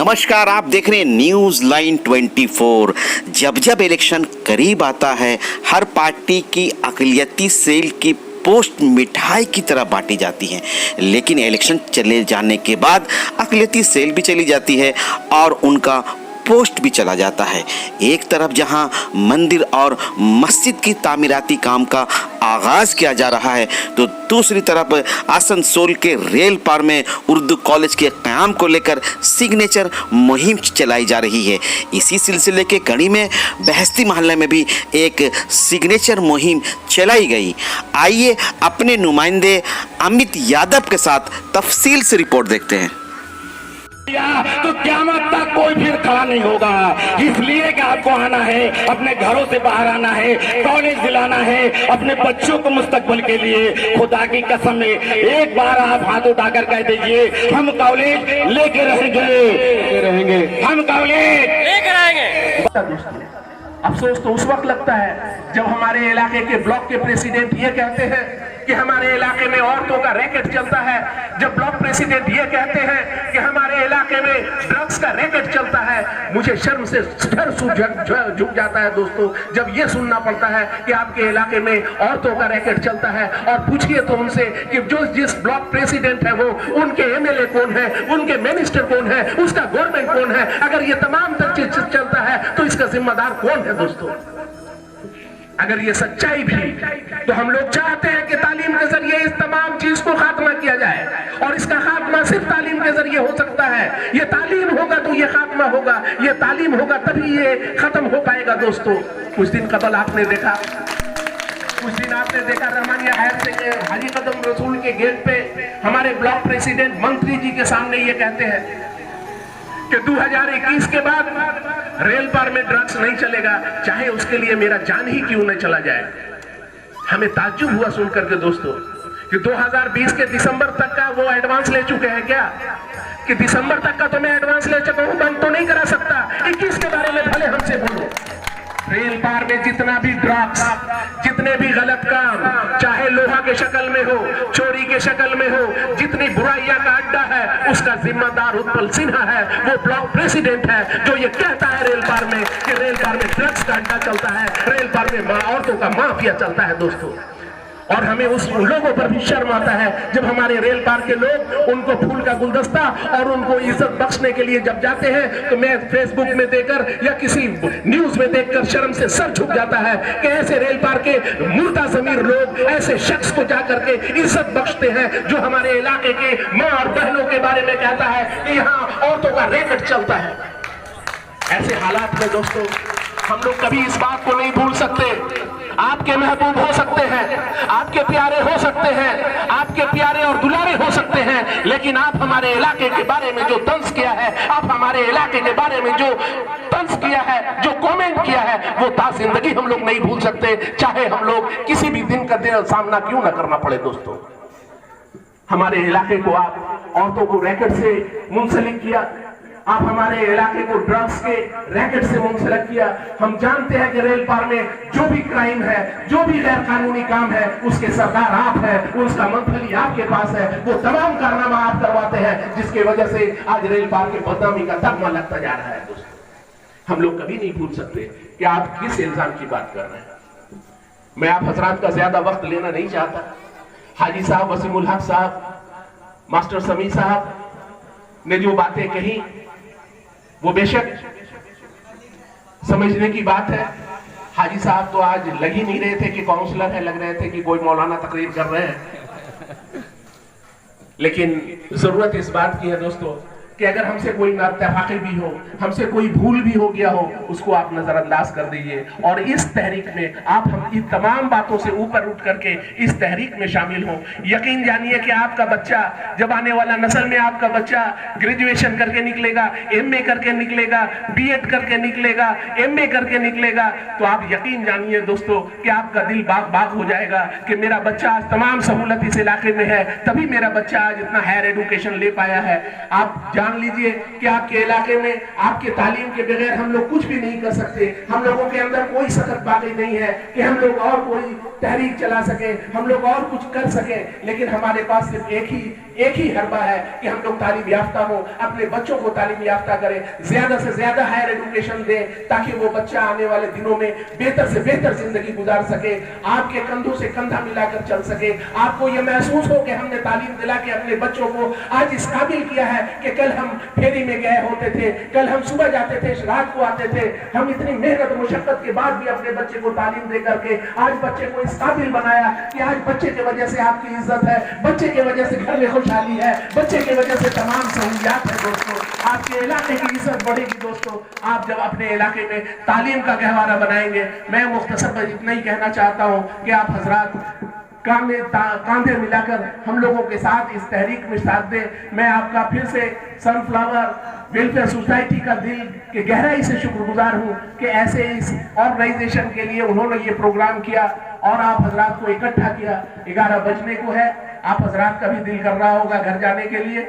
नमस्कार, आप देख रहे हैं न्यूज लाइन 24। जब जब इलेक्शन करीब आता है, हर पार्टी की अक़लियती सेल की पोस्ट मिठाई की तरह बांटी जाती हैं, लेकिन इलेक्शन चले जाने के बाद अक़लियती सेल भी चली जाती है और उनका पोस्ट भी चला जाता है। एक तरफ जहां मंदिर और मस्जिद की तामीराती काम का आगाज़ किया जा रहा है, तो दूसरी तरफ आसनसोल के रेल पार में उर्दू कॉलेज के क़याम को लेकर सिग्नेचर मुहिम चलाई जा रही है। इसी सिलसिले के कड़ी में बहस्ती मोहल्ले में भी एक सिग्नेचर मुहिम चलाई गई। आइए अपने नुमाइंदे अमित यादव के साथ तफसील से रिपोर्ट देखते हैं। तो क़यामत तक कोई फिर खड़ा नहीं होगा। इसलिए कि आपको आना है, अपने घरों से बाहर आना है, कॉलेज दिलाना है, अपने बच्चों को मुस्तकबिल के लिए। खुदा की कसम है, एक बार आप हाथ उठाकर कह दीजिए, हम कॉलेज लेके रहेंगे, हम कॉलेज लेके रहेंगे। अफसोस तो उस वक्त लगता है जब हमारे इलाके के ब्लॉक के प्रेसिडेंट ये कहते हैं कि हमारे इलाके में औरतों का रैकेट चलता है, जब ब्लॉक प्रेसिडेंट ये कहते हैं कि हमारे इलाके में ड्रग्स का रैकेट चलता है। मुझे शर्म से सर झुक जाता है दोस्तों, जब ये सुनना पड़ता है कि आपके इलाके में औरतों का रैकेट चलता है। और पूछिए तो उनसे कि जो जिस ब्लॉक प्रेसिडेंट है वो उनके एमएलए कौन है, उनके मिनिस्टर कौन है, उसका गवर्नमेंट कौन है। अगर ये तमाम चीज चलता है तो इसका जिम्मेदार कौन है दोस्तों? अगर ये सच्चाई भी, तो हम लोग चाहते हैं कि तालीम के जरिए इस तमाम चीज को खात्मा किया जाए, और इसका खात्मा सिर्फ तालीम के जरिए हो सकता है। ये तालीम होगा तो ये खात्मा होगा, ये तालीम होगा तभी ये खत्म हो पाएगा दोस्तों। कुछ दिन कबल आपने देखा रहमानिया हायर हाजी कदम रसूल के गेट पे हमारे ब्लॉक प्रेसिडेंट मंत्री जी के सामने ये कहते हैं कि 2021 के बाद रेल पार में ड्रग्स नहीं चलेगा, चाहे उसके लिए मेरा जान ही क्यों न चला जाए। हमें ताज्जुब हुआ सुनकर के दोस्तों कि 2020 के दिसंबर तक का वो एडवांस ले चुके हैं क्या? कि दिसंबर तक का तो मैं एडवांस ले चुका हूं, बंद तो नहीं करा सकता। 21 के बारे में भले हमसे बोलो। रेल पार में जितना भी ड्रग्स, जितने भी गलत काम, चाहे लोहा के शक्ल में हो, चोरी के शक्ल में हो, जितनी बुराइयां का अड्डा है, उसका जिम्मेदार उत्पल सिन्हा है। वो ब्लॉक प्रेसिडेंट है जो ये कहता है रेल पार में कि रेल पार में ड्रग्स का अड्डा चलता है, रेल पार में औरतों का माफिया चलता है दोस्तों। और हमें उस लोगों पर भी शर्म आता है जब हमारे रेल पार के लोग उनको फूल का गुलदस्ता और उनको इज्जत बख्शने के लिए जब जाते हैं, तो मैं फेसबुक में देखकर या किसी न्यूज में देखकर शर्म से सर झुक जाता है कि ऐसे रेल पार के मुर्दा ज़मीर लोग ऐसे शख्स को जाकर के इज्जत बख्शते हैं जो हमारे इलाके के माँ और बहनों के बारे में कहता है कि यहाँ औरतों का रैकेट चलता है। ऐसे हालात में दोस्तों हम लोग कभी इस बात को नहीं भूल सकते। आपके महबूब हो सकते हैं, आपके प्यारे हो सकते हैं, आपके प्यारे और दुलारे हो सकते हैं, लेकिन आप हमारे इलाके के बारे में जो तंज किया है, आप हमारे इलाके के बारे में जो तंज किया है, जो कमेंट किया है, वो ताज़िंदगी हम लोग नहीं भूल सकते, चाहे हम लोग किसी भी दिन का सामना क्यों ना करना पड़े दोस्तों। हमारे इलाके को आप औरतों को रैकेट से मुंसलिक किया, आप हमारे इलाके को ड्रग्स के रैकेट से मुंसलिक किया। हम जानते हैं कि रेल पार में जो भी क्राइम है, जो भी गैर कानूनी काम है, उसके सरदार आप हैं, उसका मंथली आपके पास है। वो तमाम कारनामा आप करवाते हैं जिसकी वजह से आज रेल पार के बदनामी का धब्बा लगता जा रहा है दोस्तों। हम लोग कभी नहीं भूल सकते कि आप किस इल्जाम की बात कर रहे हैं। मैं आप हजरात का ज्यादा वक्त लेना नहीं चाहता। हाजी साहब, वसीमुल हक साहब, मास्टर समी साहब ने जो बातें कही वो बेशक समझने की बात है। हाजी साहब तो आज लग ही नहीं रहे थे कि काउंसलर है, लग रहे थे कि कोई मौलाना तकरीर कर रहे हैं। लेकिन जरूरत इस बात की है दोस्तों कि अगर हमसे कोई नाइत्तेफाकी भी हो, हमसे कोई भूल भी हो गया हो, उसको आप नजरअंदाज कर दीजिए और इस तहरीक में आप हम इन तमाम बातों से ऊपर उठ करके इस तहरीक में शामिल हो। यकीन जानिए कि आपका बच्चा, जब आने वाला नस्ल में आपका बच्चा ग्रेजुएशन करके निकलेगा, एमए करके निकलेगा, बीएड करके निकलेगा, एमए करके निकलेगा, तो आप यकीन जानिए दोस्तों कि आपका दिल बाग बाग हो जाएगा कि मेरा बच्चा आज तमाम सहूलत इस इलाके में है, तभी मेरा बच्चा आज इतना हायर एजुकेशन ले पाया है। आप मान लीजिए कि आपके इलाके में आपके तालीम के बगैर हम लोग कुछ भी नहीं कर सकते। हम लोगों के अंदर कोई सख्त बातें नहीं है कि हम लोग और कोई तहरीक चला सके, हम लोग और कुछ कर सके, लेकिन हमारे पास सिर्फ एक ही हरबा है कि हम लोग तालीम याफ्ता हो, अपने बच्चों को तालीम याफ्ता करें, ज्यादा से ज्यादा हायर एजुकेशन दें ताकि वो बच्चा आने वाले दिनों में बेहतर से बेहतर जिंदगी गुजार सके, आपके कंधों से कंधा मिलाकर चल सके। आपको ये महसूस हो कि हमने तालीम दिला के अपने बच्चों को आज इस काबिल किया है कि कल हम फेरी में गए होते थे, कल हम सुबह जाते थे, रात को आते थे, हम इतनी मेहनत मुशक्कत के बाद भी अपने बच्चे को तालीम दे करके आज बच्चे को इस काबिल बनाया कि आज बच्चे की वजह से आपकी इज्जत है, बच्चे की वजह से घर में खुशहाली है, बच्चे की वजह से तमाम सहूलियात है। दोस्तों, आपके इलाके की इज्जत बढ़ेगी। दोस्तों, आप जब अपने इलाके में तालीम का गहवारा बनाएंगे, मैं मुख्तसर इतना ही कहना चाहता हूँ कि आप हजरात कांधे मिलाकर हम लोगों के साथ इस तहरीक में साथ दें। मैं आपका फिर से सनफ्लावर वेलफेयर सोसाइटी का दिल के गहराई से शुक्रगुजार हूँ कि ऐसे इस ऑर्गेनाइजेशन के लिए उन्होंने ये प्रोग्राम किया और आप हजरात को इकट्ठा किया। 11 बजने को है, आप हजरात का भी दिल कर रहा होगा घर जाने के लिए।